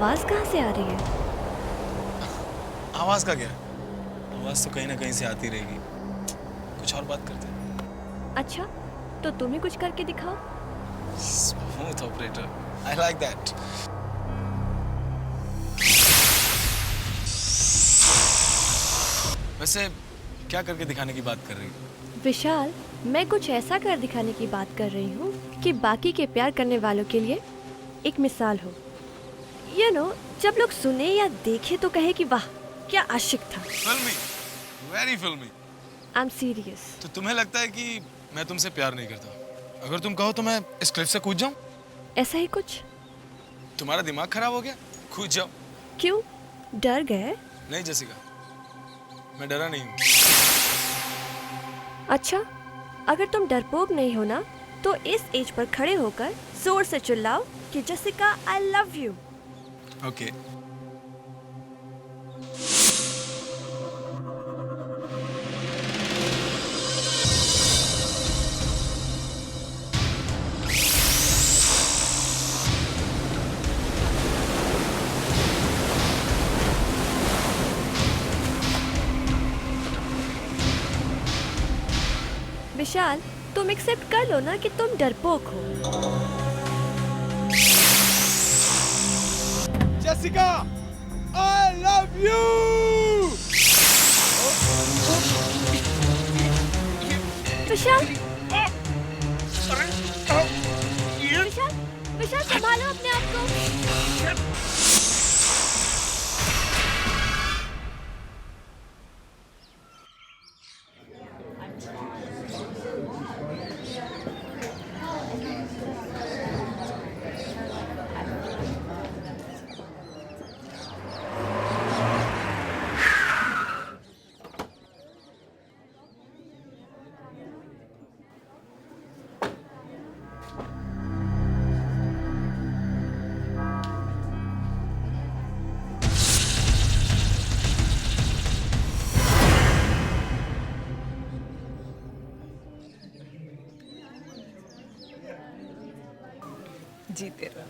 आवाज कहाँ से आ रही है? आवाज का क्या? आवाज तो कहीं ना कहीं से आती रहेगी। कुछ और बात करते हैं। अच्छा, तो तुम ही कुछ करके दिखाओ। Smooth operator, I like that. वैसे क्या करके दिखाने की बात कर रही हो? विशाल, मैं कुछ ऐसा कर दिखाने की बात कर रही हूँ कि बाकी के प्यार करने वालों के लिए एक मिसाल हो। जब लोग सुने या देखे तो कहे कि वाह क्या आशिक था। फिल्मी, वेरी फिल्मी। I am serious. तो तुम्हें लगता है कि मैं तुमसे प्यार नहीं करता? अगर तुम कहो तो मैं इस क्लिफ से कूद जाऊं? ऐसा ही कुछ। तुम्हारा दिमाग खराब हो गया? कूद जाओ। क्यों, डर गए? नहीं जेसिका, मैं डरा नहीं हूँ। अच्छा, अगर तुम डरपोक नहीं हो ना, तो इस एज पर खड़े होकर जोर से चिल्लाओ कि Jessica I love you. Okay. Vishal, तुम एक्सेप्ट कर लो ना कि तुम डरपोक हो। Jessica, I love you! Vishal, Vishal, Vishal संभालो अपने आप को। जीते रहो।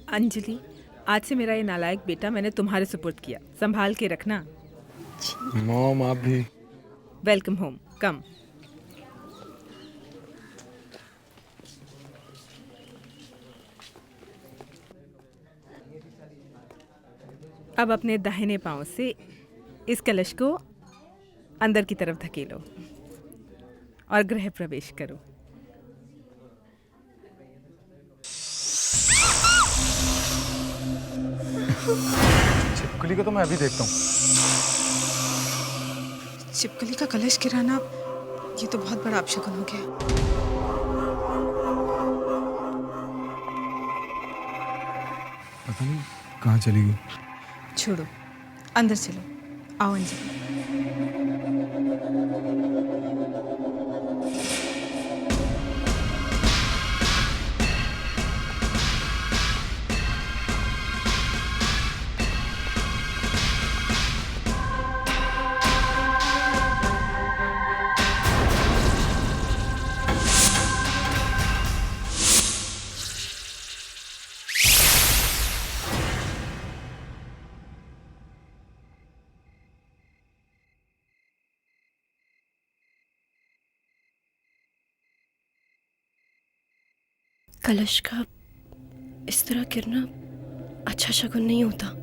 अंजलि, आज से मेरा ये नालायक बेटा मैंने तुम्हारे सुपुर्द किया, संभाल के रखना। मॉम, आप भी। वेलकम होम, कम। अब अपने दाहिने पांव से इस कलश को अंदर की तरफ धकेलो और गृह प्रवेश करो। छिपकली को तो मैं अभी देखता हूँ। छिपकली का कलश गिराना, ये तो बहुत बड़ा अपशकुन हो गया। पता नहीं कहाँ चली गई। छोड़ो, अंदर चलो। आओ अंजलि। कलश का इस तरह गिरना अच्छा शगुन नहीं होता।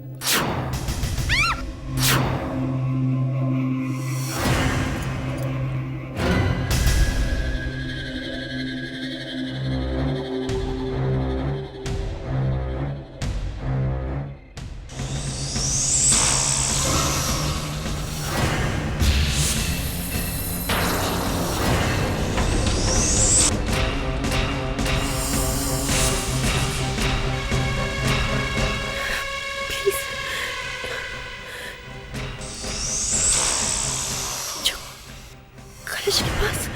कलश के पास।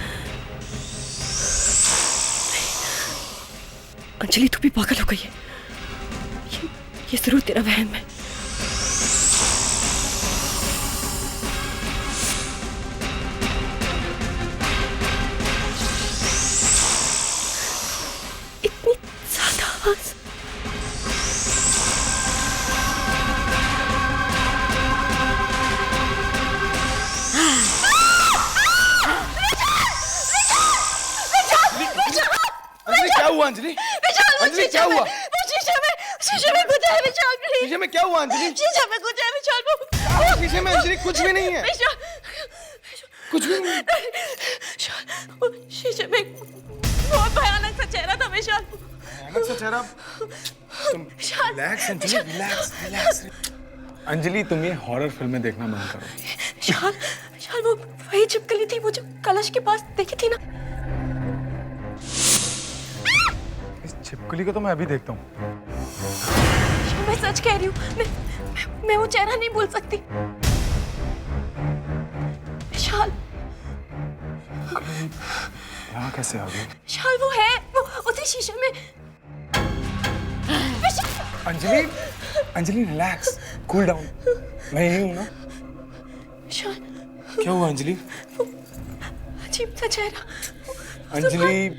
अंजलि, तू भी पागल हो गई है। ये जरूर तेरा वहम है। हुआ अंजलि? विशाल, अंजलि क्या हुआ? वो शीशे में कुछ है विशाल, प्लीज। शीशे में क्या हुआ अंजलि? शीशे में कुछ है विशाल, वो शीशे में अंजलि कुछ भी नहीं है। विशाल, कुछ भी नहीं। वो शीशे में बहुत भयानक सा चेहरा था विशाल। भयानक सा चेहरा? तुम रिलैक्स अंजलि, रिलैक्स। अंजलि तुम ये हॉरर फिल्में देखना बंद करो। विशाल वो वही छिपकली थी, वो जो कलश के पास देखी थी ना। इस छिपकली को तो मैं अभी देखता हूँ। मैं सच कह रही हूँ, मैं वो चेहरा नहीं भूल सकती। विशाल, यहाँ कैसे आ गई? विशाल वो है, वो उसी शीशे में। Anjali relax, cool down. मैं यही हूँ ना। विशाल, क्या हुआ अंजलि? अजीब सा चेहरा। अंजलि,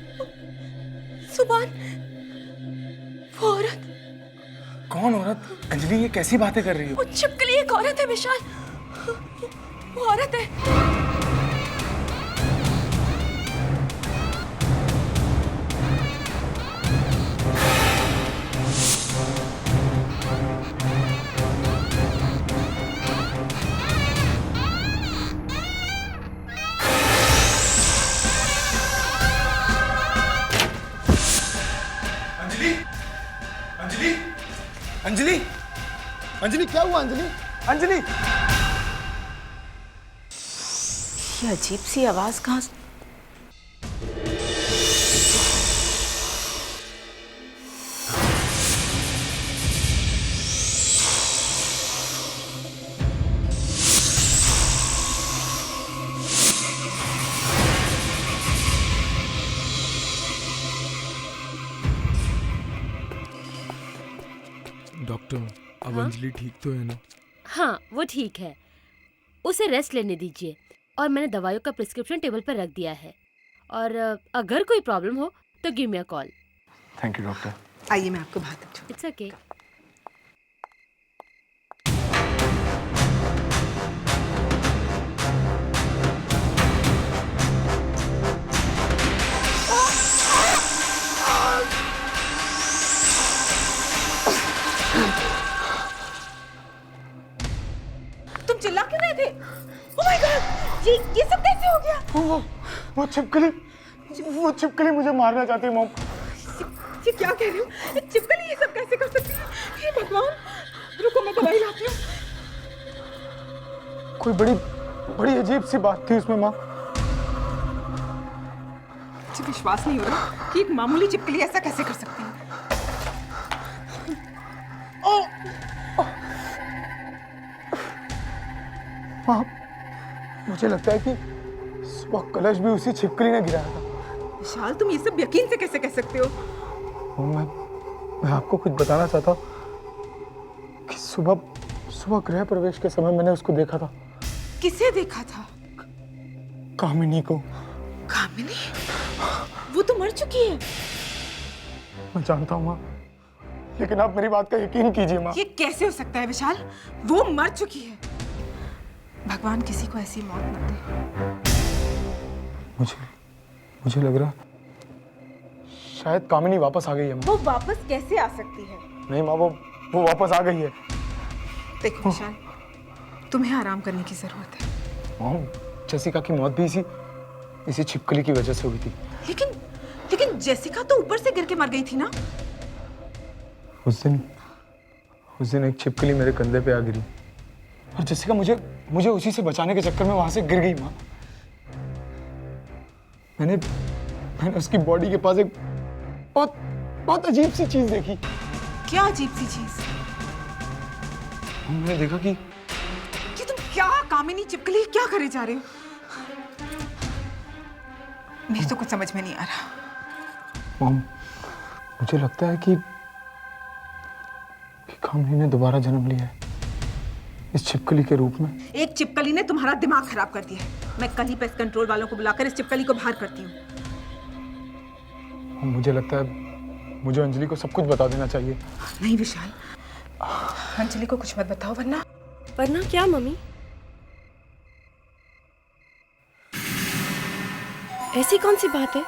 सुभान, वो औरत। कौन औरत? अंजलि ये कैसी बातें कर रही हो? वो छिपकली एक औरत है विशाल, वो औरत है। अंजलि क्या हुआ अंजलि? ये अजीब सी आवाज कहाँ से? डॉक्टर, अब अंजलि ठीक तो है ना? हाँ, वो ठीक है। उसे रेस्ट लेने दीजिए और मैंने दवाइयों का प्रिस्क्रिप्शन टेबल पर रख दिया है। और अगर कोई प्रॉब्लम हो तो give me a call. Thank you doctor. आइए मैं आपको बाहर तक छोड़। It's okay. तुम चिल्ला क्यों रहे थे? ओह माय गॉड, ये सब कैसे हो गया? वो छिपकली मुझे मारना चाहती है मॉम। ये क्या कह रही हो? छिपकली ये सब कैसे कर सकती है? हे भगवान, रुको मैं दवाई लाती हूँ। कोई बड़ी अजीब सी बात थी उसमें माँ। मुझे विश्वास नहीं हो रहा कि एक मामूली छिपकली ऐसा कैसे कर सकती है। माँ, मुझे लगता है कि सुबह कलश भी उसी छिपकली ने गिराया था। विशाल, तुम ये सब यकीन से कैसे कह सकते हो? मैं आपको कुछ बताना चाहता कि सुबह गृह प्रवेश के समय मैंने उसको देखा था। किसे देखा था? कामिनी को। कामिनी? वो तो मर चुकी है। मैं जानता हूँ माँ, लेकिन आप मेरी बात का यकीन कीजिए माँ। ये कैसे हो सकता है विशाल? वो मर चुकी है। भगवान किसी को ऐसी मौत न दे। मुझे लग रहा शायद कामिनी वापस आ गई है माँ। वो वापस कैसे आ सकती है? नहीं माँ, वो वापस आ गई है। देखो विशाल, तुम्हें आराम करने की जरूरत है। माँ, जेसिका की मौत भी इसी छिपकली की वजह से हुई थी। लेकिन जेसिका तो ऊपर से गिर के मर गई थी ना? उस दिन एक छिपकली मेरे कंधे पे आ गिरी और जेसिका मुझे उसी से बचाने के चक्कर में वहां से गिर गई माँ। मैंने उसकी बॉडी के पास एक बहुत अजीब सी चीज देखी। क्या अजीब सी चीज? मैंने देखा कि तुम क्या कामिनी छिपकली क्या करे जा रहे हो? मेरी तो कुछ समझ में नहीं आ रहा। मॉम, मुझे लगता है कि कामिनी ने दोबारा जन्म लिया है इस छिपकली के रूप में। एक छिपकली ने तुम्हारा दिमाग खराब कर दिया है। मैं कल ही पेस्ट कंट्रोल वालों को बुलाकर इस छिपकली को बाहर करती हूँ। मुझे लगता है मुझे अंजलि को सब कुछ बता देना चाहिए। नहीं विशाल, अंजलि को कुछ मत बताओ वरना क्या मम्मी? ऐसी कौन सी बात है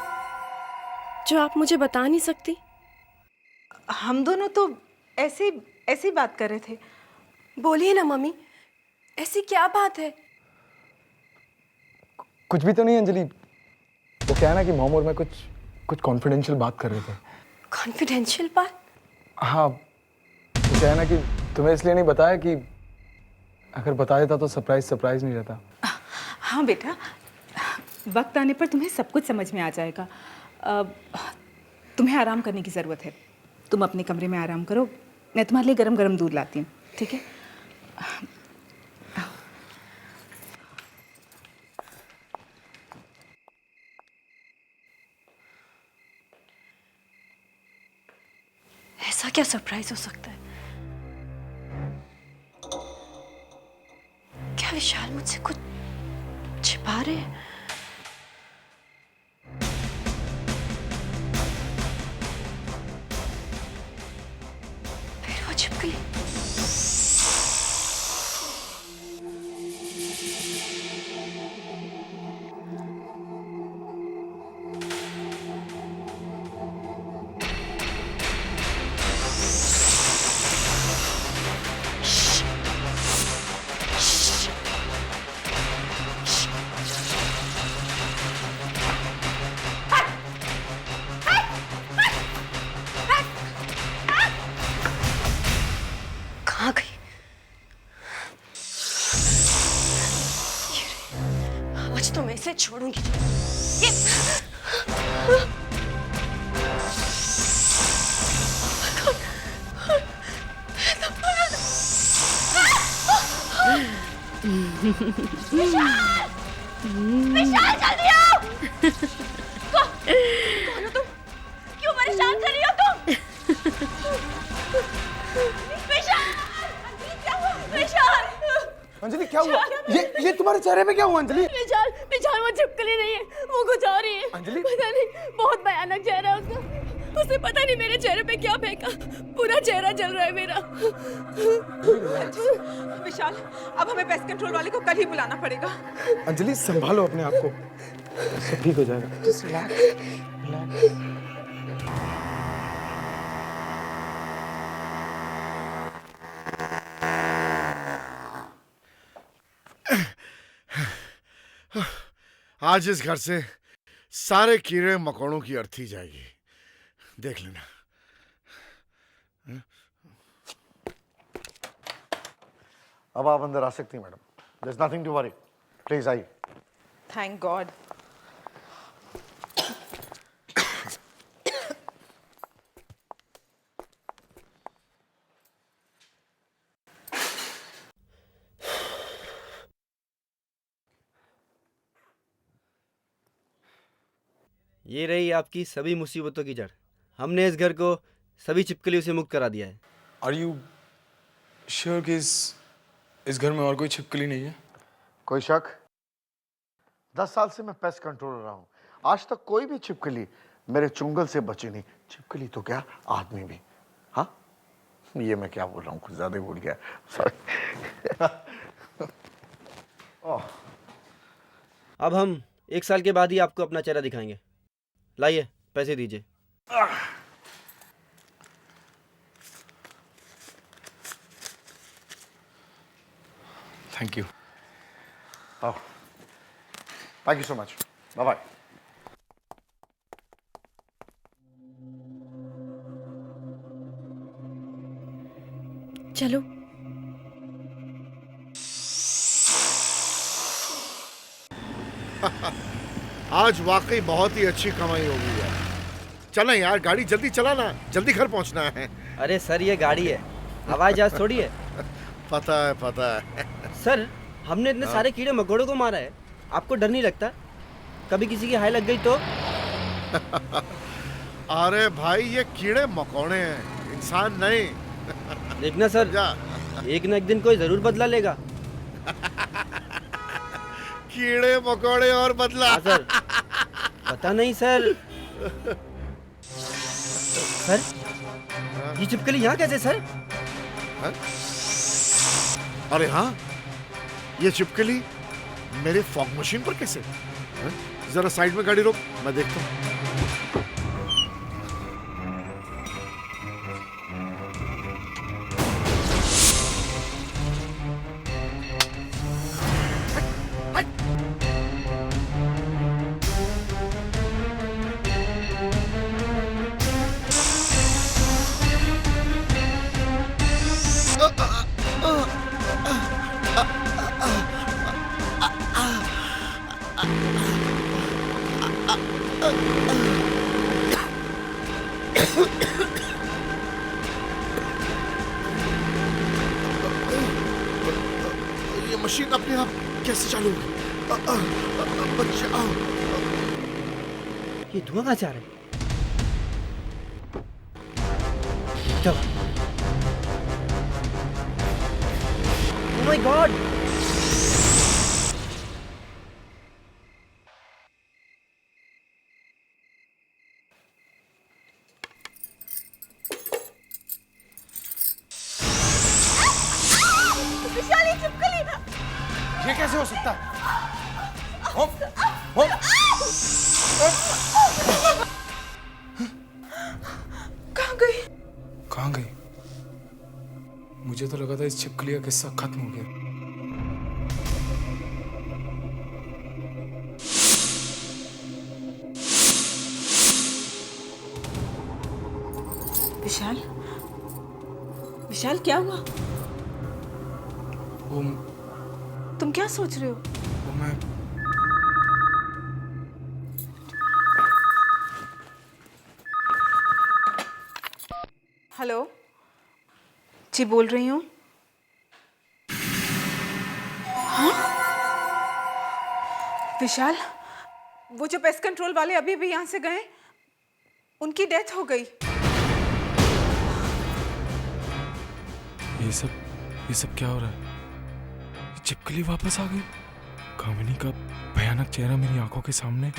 जो आप मुझे बता नहीं सकती? हम दोनों तो ऐसी बात कर रहे थे। बोलिए ना मम्मी, ऐसी क्या बात है? कुछ भी तो नहीं अंजलि। वो क्या है ना कि मॉम और मैं कुछ कॉन्फिडेंशियल बात कर रहे थे। कॉन्फिडेंशियल बात? हाँ, वो क्या है ना कि तुम्हें इसलिए नहीं बताया कि अगर बता देता तो सरप्राइज नहीं रहता। हाँ बेटा, वक्त आने पर तुम्हें सब कुछ समझ में आ जाएगा। तुम्हें आराम करने की ज़रूरत है। तुम अपने कमरे में आराम करो, मैं तुम्हारे लिए गरम गरम दूध लाती हूँ, ठीक है? ऐसा क्या सरप्राइज हो सकता है? क्या विशाल मुझसे कुछ छिपा रहे हैं? फिर वो छिपकली। कहाँ गई? ये रही। आज तो मैं इसे छोड़ूंगी। ये विशाल जल्दी आओ! कौन हो तुम? क्यों परेशान कर रही हो तुम? विशाल! क्या हुआ? विशाल! अंजलि क्या हुआ? ये तुम्हारे चेहरे पे क्या हुआ अंजलि? विशाल वो छिपकली नहीं है, वो कुछ और ही है। अंजलि? पता नहीं, बहुत भयानक चेहरा है उसका। उसे पता नहीं मेरे चेहरे पे क्या फेंका, पूरा चेहरा जल रहा है मेरा। विशाल, अब हमें पेस्ट कंट्रोल वाले को कल ही बुलाना पड़ेगा। अंजलि संभालो अपने आप को, सब ठीक हो जाएगा। Just relax, relax. आज इस घर से सारे कीड़े मकोड़ों की अर्थी जाएगी, देख लेना। अब आप अंदर आ सकती हैं madam. There's nothing to worry. Please आइए। Thank God. ये रही आपकी सभी मुसीबतों की जड़। हमने इस घर को सभी छिपकलियों से मुक्त करा दिया है। आर यू श्योर कि इस घर में और कोई छिपकली नहीं है? कोई शक? 10 साल से मैं पेस्ट कंट्रोलर रहा हूँ, आज तक कोई भी छिपकली मेरे चुंगल से बची नहीं। छिपकली तो क्या, आदमी भी। हाँ, ये मैं क्या बोल रहा हूँ, कुछ ज्यादा ही भूल गया, सॉरी। अब हम 1 साल के बाद ही आपको अपना चेहरा दिखाएंगे। लाइए, पैसे दीजिए। Thank you. Thank you so much, bye bye. चलो। आज वाकई बहुत ही अच्छी कमाई होगी यार। चलें यार, गाड़ी जल्दी चलाना, जल्दी घर पहुंचना है। अरे सर, ये गाड़ी है, हवाई जहाज थोड़ी है। पता है। सर, हमने इतने सारे कीड़े मकोड़ों को मारा है, आपको डर नहीं लगता? कभी किसी की हाय लग गई तो? अरे भाई, ये कीड़े मकोड़े हैं, इंसान नहीं। देखना सर, एक न एक दिन कोई जरूर बदला लेगा। कीड़े मकोड़े और बदला? हाँ सर, पता नहीं सर। सर, ये छिपकली यहाँ कैसे सर? अरे हाँ, ये छिपकली मेरे फॉग मशीन पर कैसे? जरा साइड में गाड़ी रोक, मैं देखता हूँ। ये मशीन अपने आप कैसे चालू हुई? बचाओ। ये धुआं कहाँ से आ रहा है? चलो। Oh my God! विशाली चिपकली। ये कैसे हो सकता है? कहाँ गई? कहाँ गई? मुझे तो लगा था इस छिपकली का किस्सा खत्म हो गया। विशाल, विशाल क्या हुआ? वो तुम क्या सोच रहे हो? मैं हेलो जी, बोल रही हूँ। हाँ? विशाल, वो जो पेस्ट कंट्रोल वाले अभी भी यहाँ से गए, उनकी डेथ हो गई। ये सब क्या हो रहा है? ये चिपकली वापस आ गई। कामिनी का भयानक चेहरा मेरी आंखों के सामने,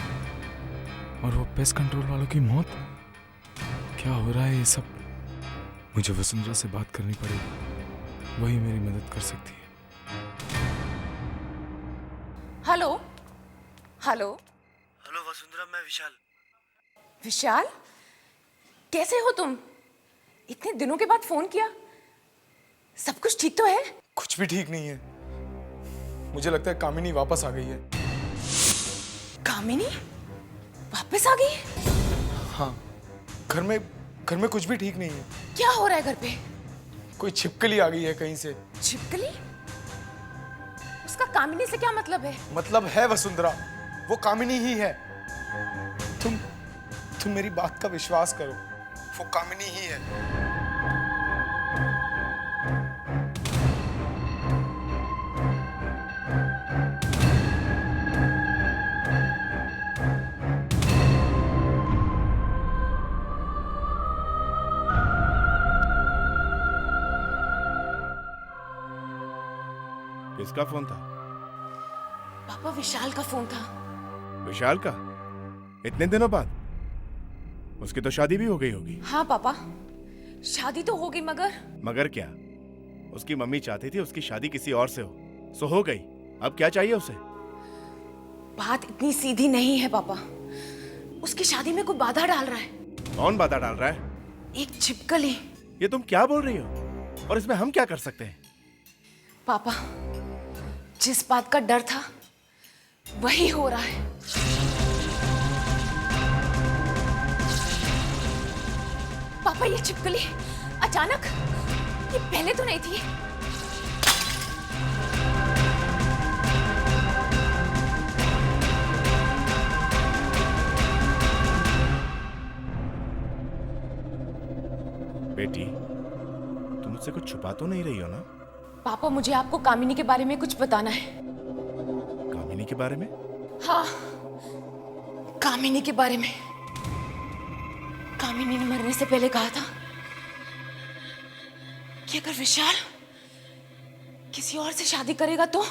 और वो पेस्ट कंट्रोल वालों की मौत। क्या हो रहा है ये सब? मुझे वसुंधरा से बात करनी पड़ेगी, वही मेरी मदद कर सकती है। हेलो हेलो हेलो वसुंधरा, मैं विशाल। विशाल, कैसे हो तुम? इतने दिनों के बाद फोन किया। सब कुछ ठीक तो है? कुछ भी ठीक नहीं है। मुझे लगता है कामिनी वापस आ गई है। कामिनी वापस आ गई? हाँ, घर में कुछ भी ठीक नहीं है। क्या हो रहा है घर पे? कोई छिपकली आ गई है कहीं से। छिपकली? उसका कामिनी से क्या मतलब है? मतलब है वसुंधरा, वो कामिनी ही है। तुम मेरी बात का विश्वास करो, वो कामिनी ही है। किसका फोन था? पापा, विशाल का फोन था। विशाल का? इतने दिनों बाद? उसकी तो शादी भी हो गई होगी। हाँ पापा, शादी तो हो गई, मगर क्या? उसकी मम्मी चाहती थी उसकी शादी किसी और से हो, सो हो गई। अब क्या चाहिए उसे? बात इतनी सीधी नहीं है पापा। उसकी शादी में कोई बाधा डाल रहा है। कौन बाधा डाल रहा है? एक छिपकली। ये तुम क्या बोल रही हो? और इसमें हम क्या कर सकते हैं? पापा, जिस बात का डर था वही हो रहा है। पापा, ये छिपकली अचानक, ये पहले तो नहीं थी। बेटी, तुम मुझसे कुछ छुपा तो नहीं रही हो ना? पापा, मुझे आपको कामिनी के बारे में कुछ बताना है। कामिनी के बारे में? हाँ, कामिनी के बारे में। कामिनी ने मरने से पहले कहा था कि अगर विशाल किसी और से शादी करेगा तो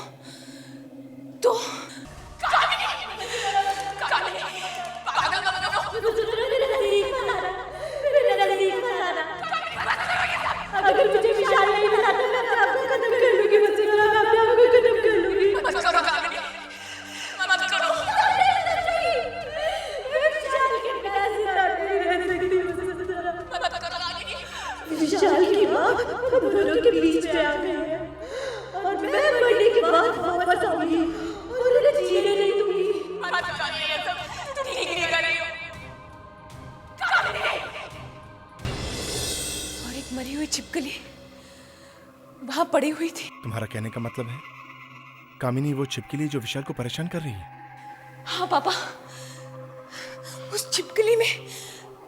अगर मुझे विशाल नहीं बताता मैं अपने आप को खत्म कर लूंगी। वसुंधरा, मैं अपने आप को खत्म कर लूंगी। मत करो कामिनी, मत करो। मैं विशाल के बिना जिंदा नहीं रह सकती वसुंधरा। मत करो कामिनी। विशाल की माँ हम दोनों के बीच में आ गई है, और मैं मरने के बाद वापस आऊंगी और उन्हें जीने नहीं दूंगी। मत करो ये सब, तुम ठीक नहीं कर रही हो कामिनी। और एक मरी हुई छिपकली वहां पड़ी हुई थी। तुम्हारा कहने का मतलब है कामिनी वो छिपकली जो विशाल को परेशान कर रही है? हाँ पापा, उस छिपकली में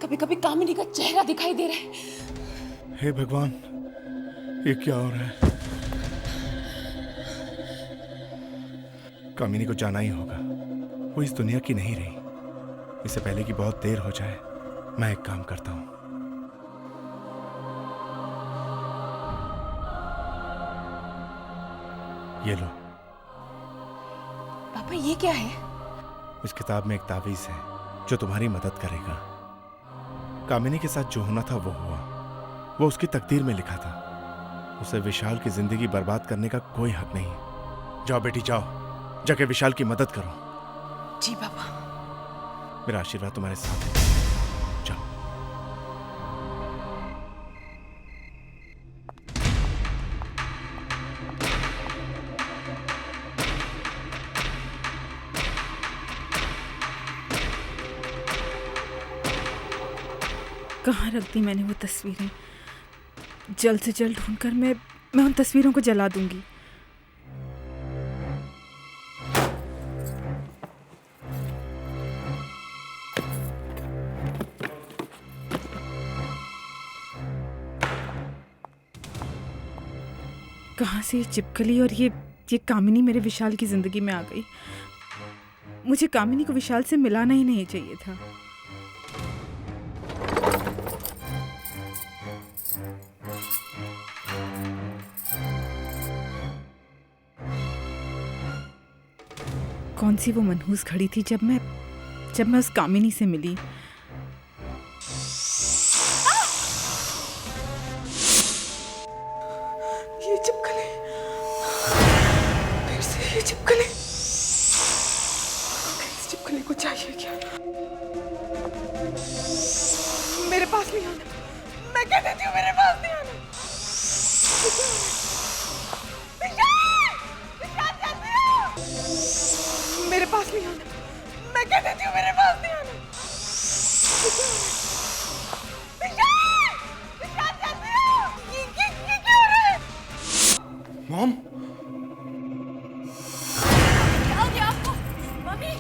कभी कभी कामिनी का चेहरा दिखाई दे रहा है। हे भगवान, ये क्या हो रहा है? कामिनी को जाना ही होगा। वो इस दुनिया की नहीं रही। इससे पहले कि बहुत देर हो जाए, मैं एक काम करता हूं। ये लो। पापा ये क्या है? इस किताब में एक तावीज है जो तुम्हारी मदद करेगा। कामिनी के साथ जो होना था वो हुआ। वो उसकी तकदीर में लिखा था। उसे विशाल की जिंदगी बर्बाद करने का कोई हक नहीं। जाओ बेटी जाओ, जाके विशाल की मदद करो। जी पापा। मेरा आशीर्वाद तुम्हारे साथ है। जाओ। कहाँ रख दी मैंने वो तस्वीरें? जल्द से जल्द ढूंढकर मैं उन तस्वीरों को जला दूंगी। कहाँ से ये चिपकली और ये कामिनी मेरे विशाल की जिंदगी में आ गई। मुझे कामिनी को विशाल से मिलाना ही नहीं चाहिए था। कौन सी वो मनहूस घड़ी थी जब मैं उस कामिनी से मिली। ये चिपकली, फिर से ये चिपकली। इस चिपकली को चाहिए क्या? मेरे पास नहीं आना। मैं कह देती हूँ मेरे पास नहीं आना। मेरे पास नहीं आना। मैं कह देती हूँ मेरे पास नहीं आना। ये क्या हो रहा है? मॉम, क्या हो गया आपको? मम्मी,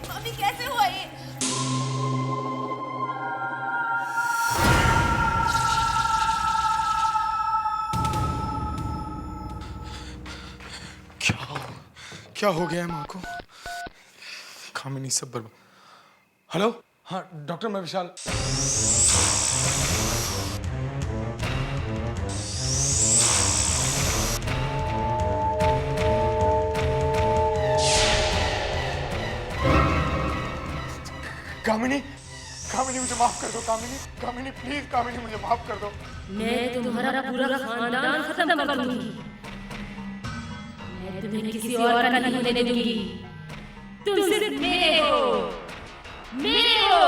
मम्मी कैसे हुआ ये? क्या हो गया है माँ को? कामिनी सब बर्बाद। हेलो, हाँ डॉक्टर, मैं विशाल। कामिनी, कामिनी मुझे माफ कर दो। कामिनी, कामिनी प्लीज, कामिनी मुझे माफ कर दो। मैं तुम्हारा पूरा खानदान खत्म कर दूंगी। मैं तुम्हें किसी और का नहीं होने दूंगी। तुम सिर्फ मेरे हो, मेरे हो।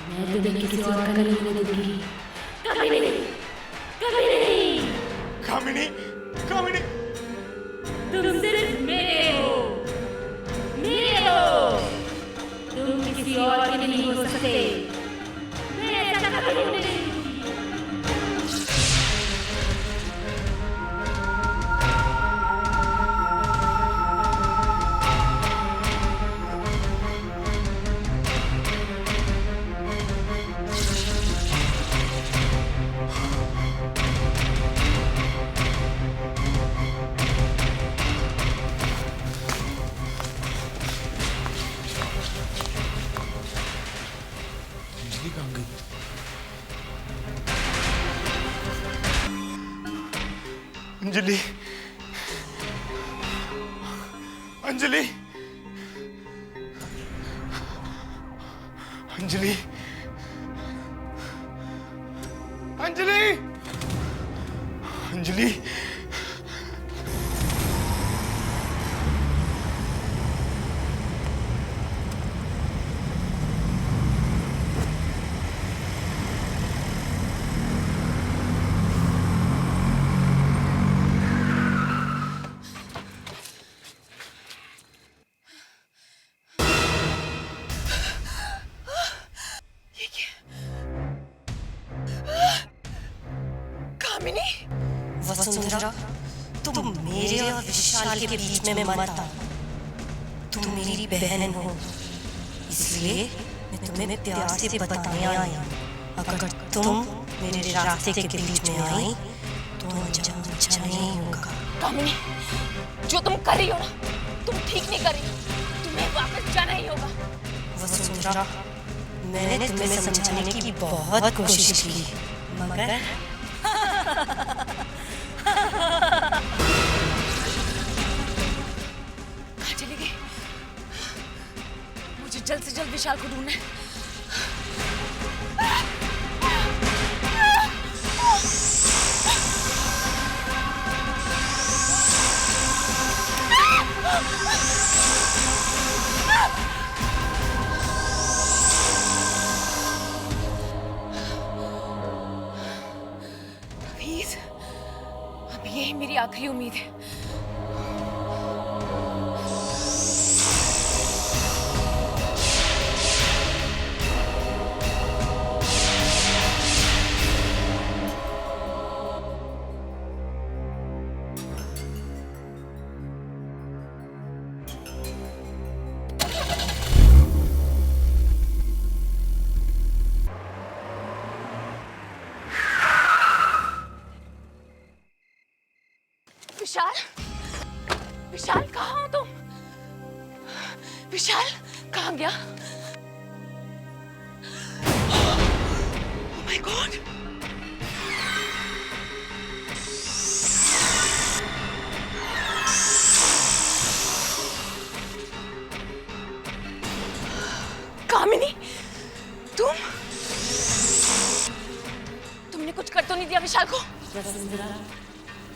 मैं तुम्हें किसी और का नहीं होने दूंगी। कभी नहीं, कभी नहीं। कामिनी, कामिनी, तुम सिर्फ मेरे हो, मेरे हो। तुम किसी और के नहीं हो सकते। मैं ऐसा कभी नहीं होने दूंगी। अंजलि, अंजलि, अंजलि, अंजलि, अंजलि। वसुंधरा, तुम मेरे और विशाल के बीच में मत आओ। तुम मेरी बहन हो, इसलिए मैं तुम्हें प्यार से बताने आई हूँ, अगर तुम मेरे रास्ते के बीच में आई तो अंजाम अच्छा नहीं होगा। कामिनी, जो तुम कर रही हो ना, तुम ठीक नहीं कर रही हो। तुम्हें वापस जाना ही होगा। वसुंधरा, मैंने तुम्हें समझाने की बहुत कोशिश की, मगर कहाँ चली गई? मुझे जल्द से जल्द विशाल को ढूंढना है। प्लीज, अब यही मेरी आखिरी उम्मीद है। विशाल, विशाल कहाँ हो तुम? विशाल कहाँ गया? ओह माय गॉड! कामिनी, तुमने कुछ कर तो नहीं दिया विशाल को?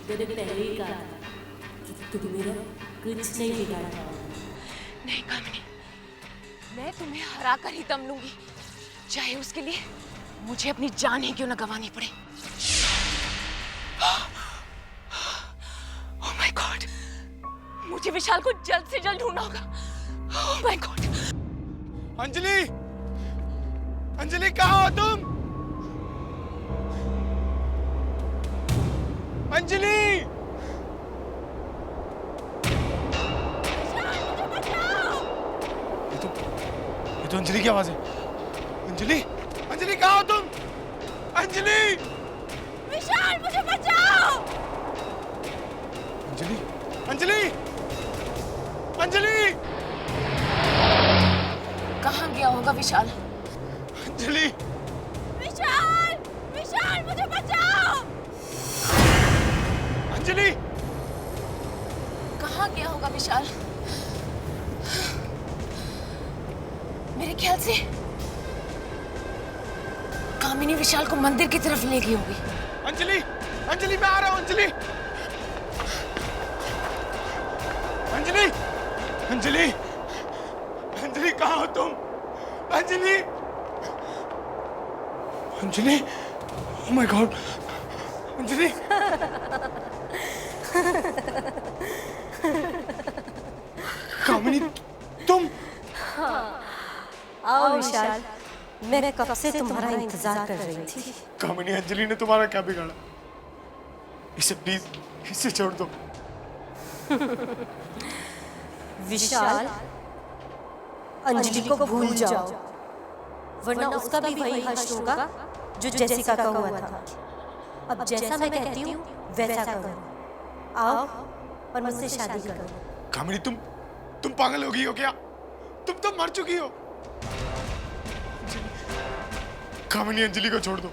मैंने पहले ही कहा कि तुम मेरा कुछ नहीं बिगाड़ पाओगे। नहीं कामिनी, मैं तुम्हें हरा कर ही दम लूंगी, चाहे उसके लिए मुझे अपनी जान ही क्यों न गंवानी पड़े। ओह माय गॉड, मुझे विशाल को जल्द से जल्द ढूंढना होगा। ओह माय गॉड! अंजलि, अंजलि कहाँ हो तुम? अंजलि! ये तो अंजलि की आवाज है। अंजलि, अंजलि कहाँ हो तुम? अंजलि! विशाल मुझे बचाओ! अंजलि, अंजलि, अंजलि! कहाँ गया होगा विशाल? अंजलि! विशाल, विशाल मुझे बचाओ! अंजलि! कहाँ गया होगा विशाल? मेरे ख्याल से कामिनी विशाल को मंदिर की तरफ ले गई होगी। अंजलि, अंजलि मैं आ रहा हूँ। अंजलि, अंजलि, अंजलि, अंजलि कहाँ हो तुम? Anjali, Anjali, oh my God, Anjali! Kamini, तुम? आओ विशाल, मैं कब से तुम्हारा इंतजार कर रही थी। कामिनी, अंजलि ने तुम्हारा क्या बिगाड़ा? इसे प्लीज, इसे छोड़ दो। विशाल, अंजलि को भूल जाओ, वरना उसका भी वही हश्र होगा जो जेसिका का हुआ था। अब जैसा मैं कहती हूँ वैसा करो। आओ और मुझसे शादी करो। कामिनी, तुम पागल हो गई हो क्या? तुम तो मर चुकी हो। कामिनी, अंजलि को छोड़ दो।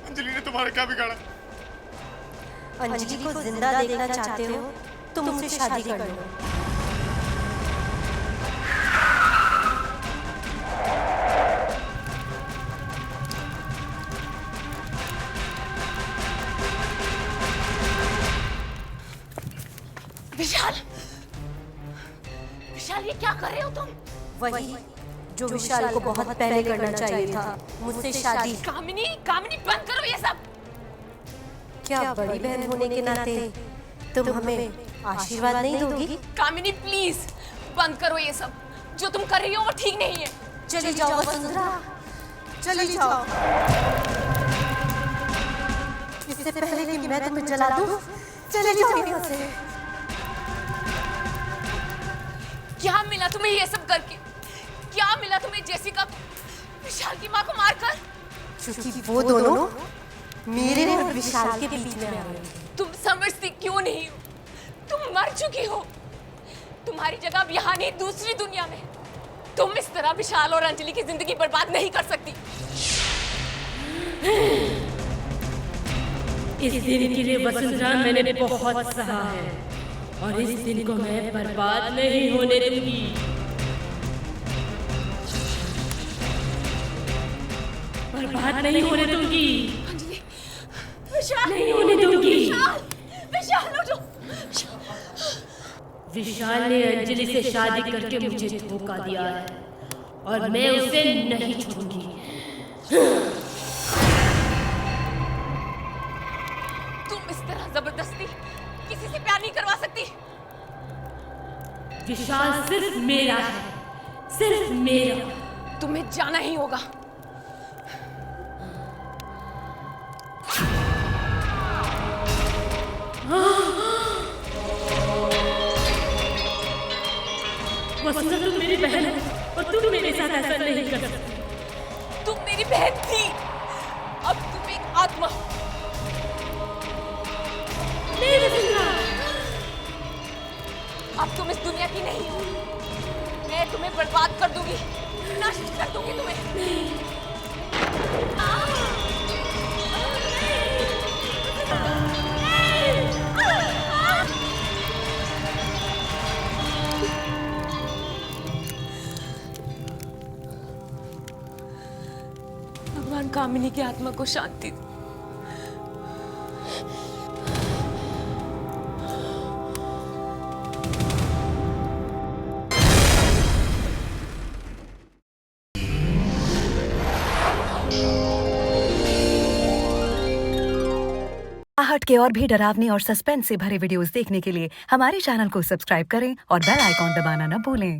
अंजलि ने तुम्हारा क्या बिगाड़ा? अंजलि को जिंदा देखना चाहते हो तो मुझसे शादी कर लो। विशाल, विशाल ये क्या कर रहे हो तुम? वही जो विशाल को बहुत पहले करना चाहिए था, मुझसे शादी। कामिनी, कामिनी बंद करो ये सब। क्या बड़ी बहन होने के नाते तुम हमें आशीर्वाद नहीं दोगी? कामिनी प्लीज बंद करो ये सब। जो तुम कर रही हो वो ठीक नहीं है। चली जाओ वसुंधरा, चली जाओ। इससे पहले कि मैं तुम्हें जला दूं, चले जाओ यहाँ से। क्या मिला तुम्हें ये सब करके? क्या मिला तुम्हें जेसिका विशाल की माँ को मारकर? क्योंकि वो दोनों मेरे और विशाल के बीच में आ गए। तुम समझती क्यों नहीं हो? तुम मर चुकी हो। तुम्हारी जगह अब यहाँ नहीं, दूसरी दुनिया में। तुम इस तरह विशाल और अंजलि की जिंदगी बर्बाद नहीं कर सकती। इस दिन के लिए वसुंधरा मैंने बहुत सहा है और इस दिन को मैं बर्बाद नहीं होने दूंगी। बर्बाद नहीं होने दूंगी। विशाल नहीं होने दूंगी। विशाल उठो। विशाल ने अंजलि से शादी करके मुझे धोखा दिया है और मैं उसे नहीं छोड़ूंगी। तुम इस तरह जबरदस्ती किसी से प्यार नहीं करवा सकती। विशाल सिर्फ मेरा है, सिर्फ मेरा। तुम्हें जाना ही होगा। वसुंधरा तुम मेरी बहन हो और तुम मेरे साथ ऐसा नहीं कर सकती। तुम मेरी बहन थी, अब तुम एक आत्मा हो। नहीं वसुंधरा, अब तुम इस दुनिया की नहीं हो। मैं तुम्हें बर्बाद कर दूंगी, नष्ट कर दूंगी तुम्हें। भगवान कामिनी की आत्मा को शांति दे। आहट के और भी डरावनी और सस्पेंस से भरे वीडियोस देखने के लिए हमारे चैनल को सब्सक्राइब करें और बेल आइकॉन दबाना न भूलें।